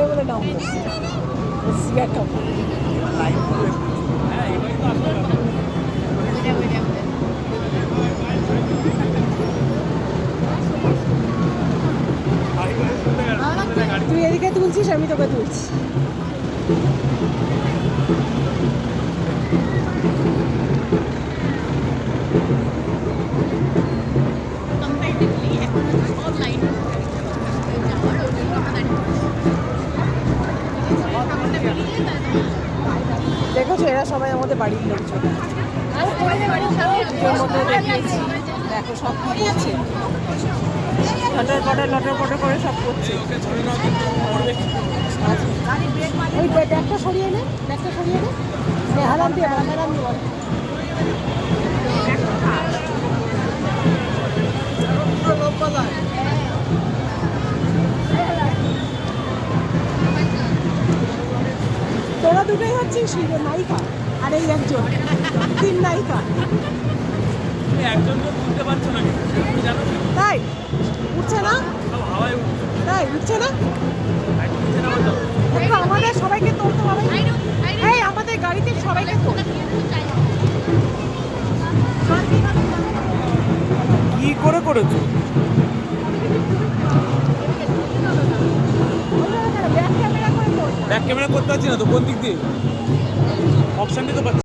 যাবে বলে নামলো সিগারেট তুই এদিকে তুলছিস, আমি তোকে তুলছি। দেখেছো, এরা সবাই আমাদের বাড়ির লোকজন। মধ্যে দেখিয়েছি, দেখো সব কি করছে, লটর পটর করে সব করছে। ওই ব্যাগটা সরিয়ে নে, ব্যাগটা সরিয়ে নে, হারাম দিয়ে বল, হারাম দিয়ে বল। তোরা দুটোই হচ্ছিস নায়িকা, আর এই একজন তিন নায়িকা। তাই উঠছে না, তাই উঠছে না, আমাদের সবাইকে তুলতে হবে। এই আমাদের গাড়িতে সবাইকে কি করে করেছো? ব্যাক ক্যামেরা করতে পারছি না তো, কোন দিক দিয়ে অপশানটি তো পাচ্ছি।